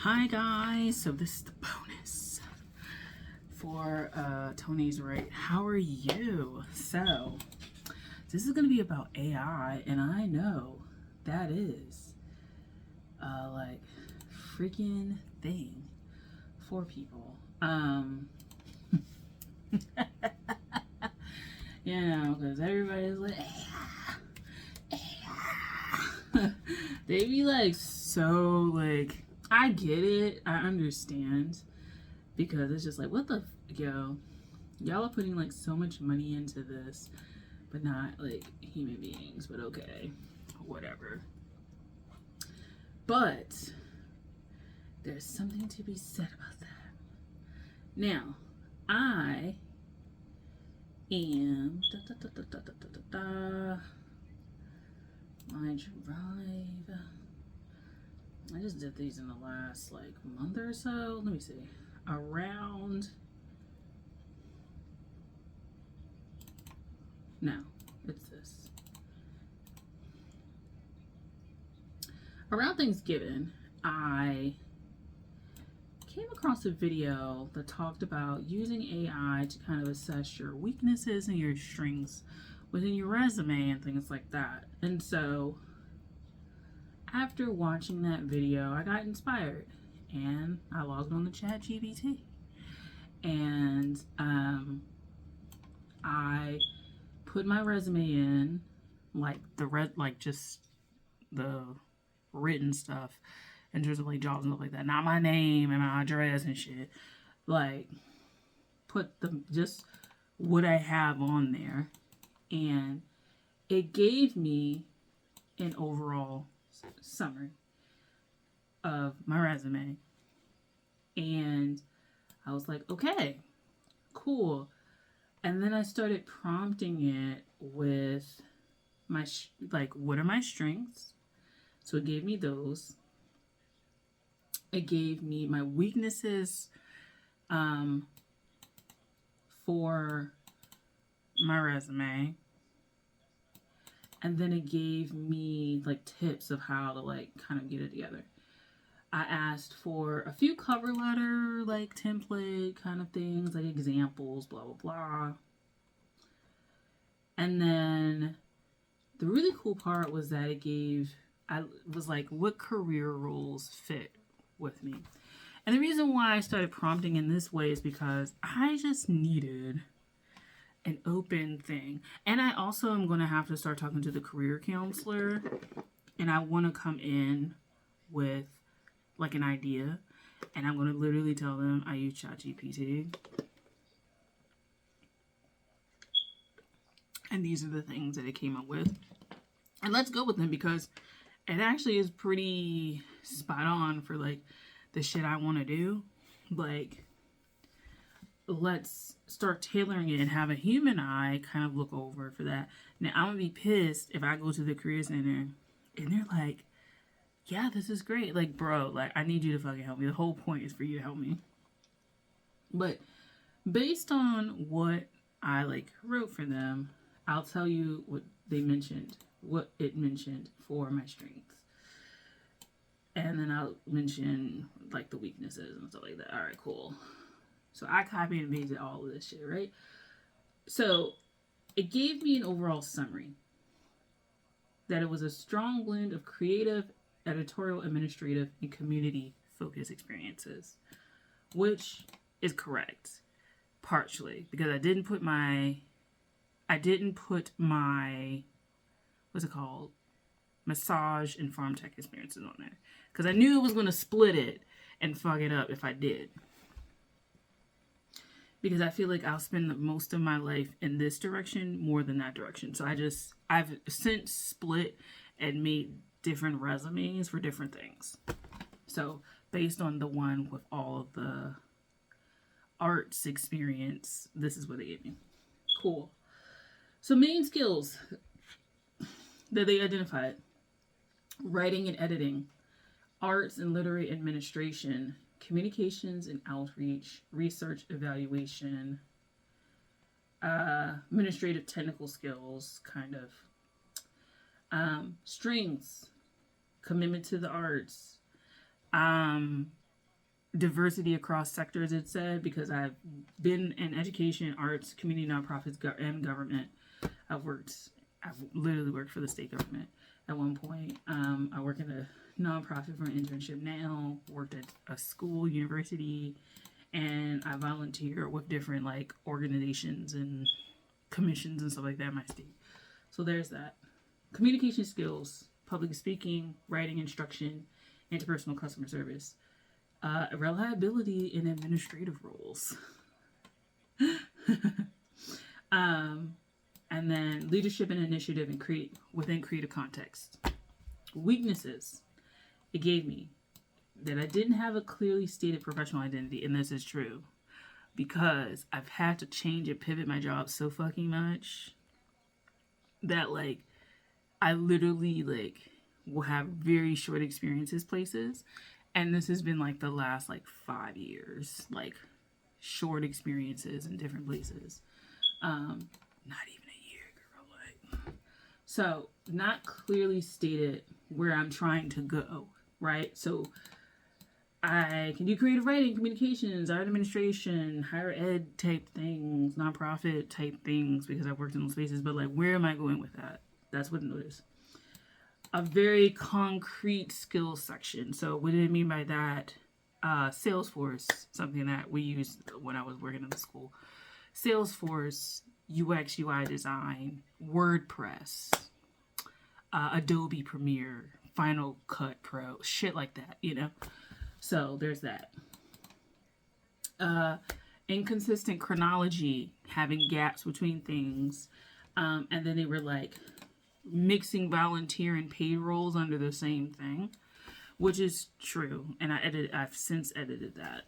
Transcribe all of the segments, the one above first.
Hi guys, so this is the bonus for Tony's Right. How are you? So this is going to be about AI, and I know that is like freaking thing for people. You know, because everybody's like AI. They be like so like, I get it, I understand, because it's just like, what the yo, y'all are putting like so much money into this, but not like human beings. But okay, whatever. But there's something to be said about that. Now, I am my drive. I just did these in the last like month or so. Let me see. Around. No, it's this. Around Thanksgiving, I came across a video that talked about using AI to kind of assess your weaknesses and your strengths within your resume and things like that. And so, after watching that video, I got inspired and I logged on to ChatGPT. And I put my resume in, like just the written stuff in terms of like jobs and stuff like that. Not my name and my address and shit. Like, put just what I have on there, and it gave me an overall summary of my resume. And I was like, okay, cool. And then I started prompting it with my what are my strengths? So it gave me those. It gave me my weaknesses for my resume. And then it gave me like tips of how to like kind of get it together. I asked for a few cover letter like template kind of things, like examples, blah blah blah. And then the really cool part was that I was like, what career roles fit with me? And the reason why I started prompting in this way is because I just needed an open thing. And I also am going to have to start talking to the career counselor, and I want to come in with like an idea, and I'm going to literally tell them I use ChatGPT. And these are the things that it came up with. And let's go with them because it actually is pretty spot on for like the shit I want to do. Like, let's start tailoring it and have a human eye kind of look over for that. Now, I'm going to be pissed if I go to the career center and they're like, yeah, this is great. Like, bro, like, I need you to fucking help me. The whole point is for you to help me. But based on what I like wrote for them, I'll tell you what it mentioned for my strengths. And then I'll mention like the weaknesses and stuff like that. All right, cool. So I copied and pasted all of this shit, right? So it gave me an overall summary that it was a strong blend of creative, editorial, administrative, and community focused experiences, which is correct, partially because I didn't put my what's it called, massage and farm tech experiences on there because I knew it was going to split it and fuck it up if I did. Because I feel like I'll spend most of my life in this direction more than that direction. So I've since split and made different resumes for different things. So based on the one with all of the arts experience, this is what they gave me. Cool. So main skills that they identified: writing and editing, arts and literary administration, communications and outreach, research evaluation, administrative technical skills, kind of, strengths, commitment to the arts, diversity across sectors, it said, because I've been in education, arts, community, nonprofits, and government. I've literally worked for the state government at one point. I work in a nonprofit for an internship now, worked at a school, university, and I volunteer with different like organizations and commissions and stuff like that in my state. So there's that. Communication skills, public speaking, writing instruction, interpersonal customer service. Reliability in administrative roles. And then leadership and initiative and within creative context. Weaknesses it gave me that I didn't have a clearly stated professional identity, and this is true because I've had to change and pivot my job so fucking much that like I literally like will have very short experiences places, and this has been like the last like 5 years, like short experiences in different places. Not even a year, girl. Like, so not clearly stated where I'm trying to go, right? So I can do creative writing, communications, art administration, higher ed type things, nonprofit type things because I've worked in those spaces. But like, where am I going with that? That's what notice. A very concrete skills section. So what do I mean by that? Salesforce, something that we used when I was working in the school. Salesforce, UX, UI design, WordPress, Adobe Premiere, Final Cut Pro, shit like that, you know? So there's that. Inconsistent chronology, having gaps between things. And then they were like mixing volunteer and paid roles under the same thing, which is true. And I've since edited that.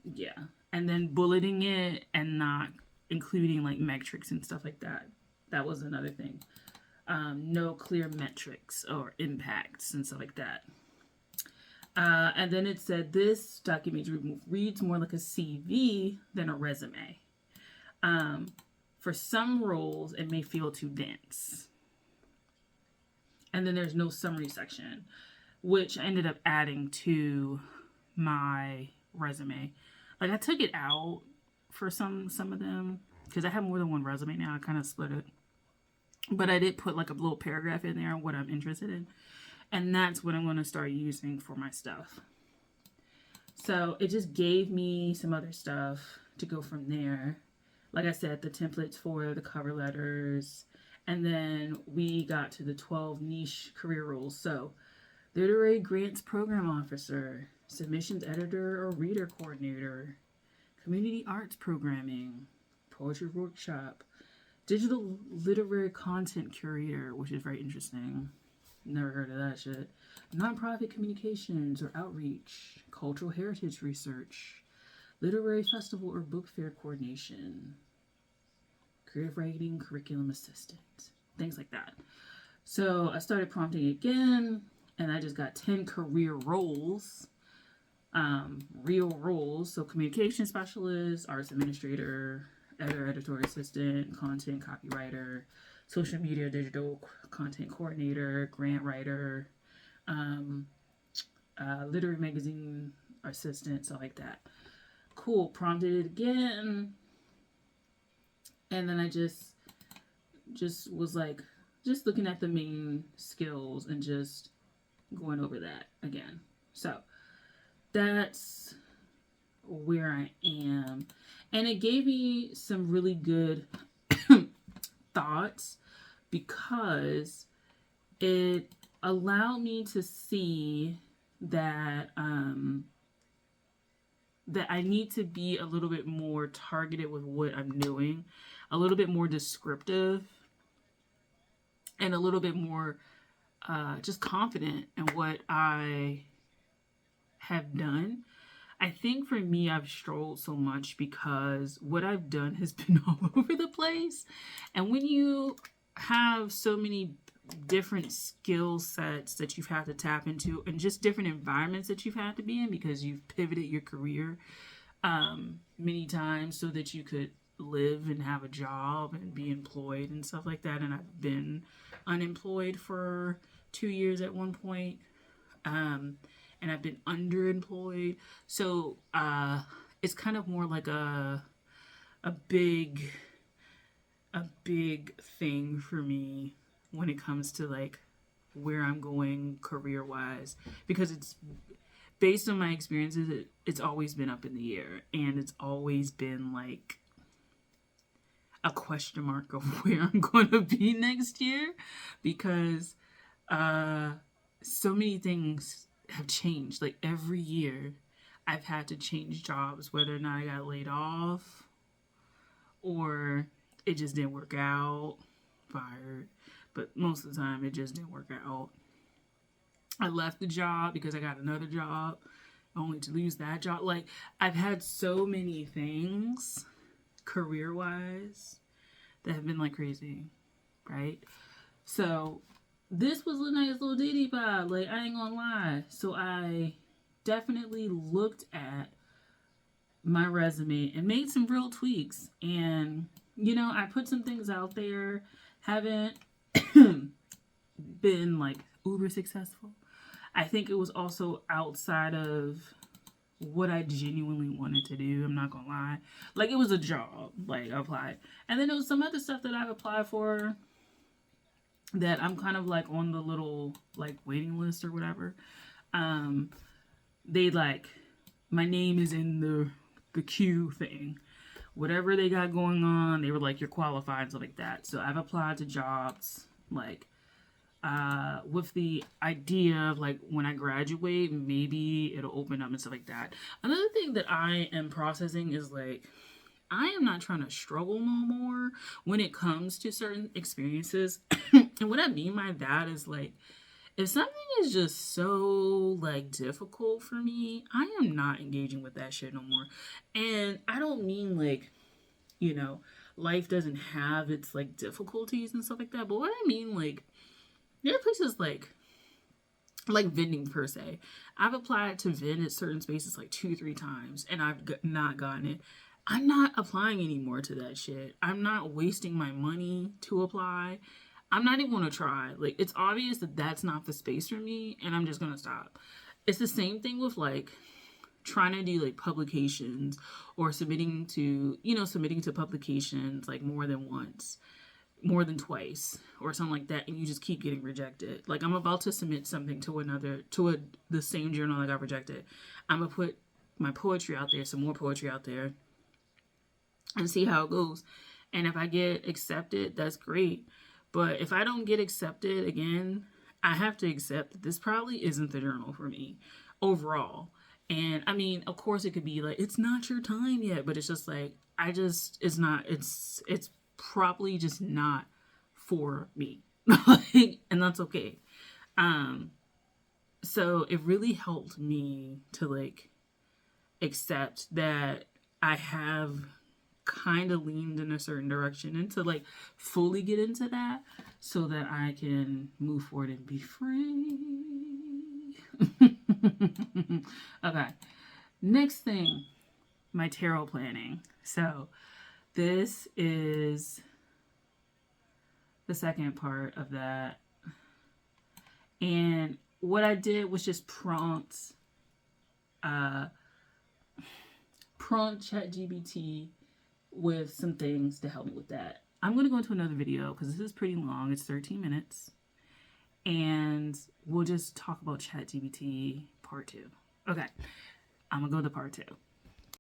Yeah. And then bulleting it and not including like metrics and stuff like that. That was another thing. No clear metrics or impacts and stuff like that. And then it said this document reads more like a CV than a resume. For some roles, it may feel too dense. And then there's no summary section, which I ended up adding to my resume. Like I took it out for some of them because I have more than one resume now. I kind of split it. But I did put like a little paragraph in there on what I'm interested in. And that's what I'm going to start using for my stuff. So it just gave me some other stuff to go from there. Like I said, the templates for the cover letters. And then we got to the 12 niche career roles. So literary grants program officer, submissions editor or reader coordinator, community arts programming, poetry workshop, digital literary content curator, which is very interesting. Never heard of that shit. Nonprofit communications or outreach, cultural heritage research, literary festival or book fair coordination, creative writing, curriculum assistant, things like that. So I started prompting again, and I just got 10 career roles, real roles. So communication specialist, arts administrator, editorial assistant, content copywriter, social media digital content coordinator, grant writer, literary magazine assistant, stuff like that. Cool. Prompted it again, and then I just was like just looking at the main skills and just going over that again. So that's where I am, and it gave me some really good thoughts because it allowed me to see that that I need to be a little bit more targeted with what I'm doing, a little bit more descriptive, and a little bit more just confident in what I have done. I think for me, I've struggled so much because what I've done has been all over the place. And when you have so many different skill sets that you've had to tap into and just different environments that you've had to be in because you've pivoted your career many times so that you could live and have a job and be employed and stuff like that. And I've been unemployed for 2 years at one point. and I've been underemployed. So it's kind of more like a big a big thing for me when it comes to like where I'm going career wise, because it's based on my experiences. It's always been up in the air, and it's always been like a question mark of where I'm going to be next year, because uh, so many things have changed. Like every year, I've had to change jobs, whether or not I got laid off or it just didn't work out, fired. But most of the time, it just didn't work out. I left the job because I got another job, only to lose that job. Like, I've had so many things career wise that have been like crazy, right? So, this was a nice little ditty vibe. Like, I ain't gonna lie. So, I definitely looked at my resume and made some real tweaks. And, you know, I put some things out there, haven't been like uber successful. I think it was also outside of what I genuinely wanted to do. I'm not gonna lie. Like, it was a job. Like, I applied. And then there was some other stuff that I've applied for that I'm kind of like on the little like waiting list or whatever. They like, my name is in the queue thing. Whatever they got going on, they were like, you're qualified and stuff like that. So I've applied to jobs like with the idea of like when I graduate, maybe it'll open up and stuff like that. Another thing that I am processing is like, I am not trying to struggle no more when it comes to certain experiences. And what I mean by that is like, if something is just so like difficult for me, I am not engaging with that shit no more. And I don't mean like, you know, life doesn't have its like difficulties and stuff like that. But what I mean, like, there are places like vending per se. I've applied to vend at certain spaces like 2-3 times, and I've not gotten it. I'm not applying anymore to that shit. I'm not wasting my money to apply. I'm not even gonna try. Like, it's obvious that that's not the space for me, and I'm just gonna stop. It's the same thing with like trying to do like publications or submitting to publications like more than once, more than twice, or something like that, and you just keep getting rejected. Like, I'm about to submit something to the same journal that got rejected. I'm gonna put my poetry out there, some more poetry out there, and see how it goes. And if I get accepted, that's great. But if I don't get accepted again, I have to accept that this probably isn't the journal for me overall. And I mean, of course, it could be like, it's not your time yet, but it's just like, it's not, it's probably just not for me. And that's okay. So it really helped me to like accept that I have kind of leaned in a certain direction, and to like fully get into that so that I can move forward and be free. Okay. Next thing, my tarot planning. So this is the second part of that. And what I did was just prompt ChatGPT with some things to help me with that. I'm going to go into another video because this is pretty long. It's 13 minutes. And we'll just talk about ChatGPT part 2. Okay. I'm going to go to part 2.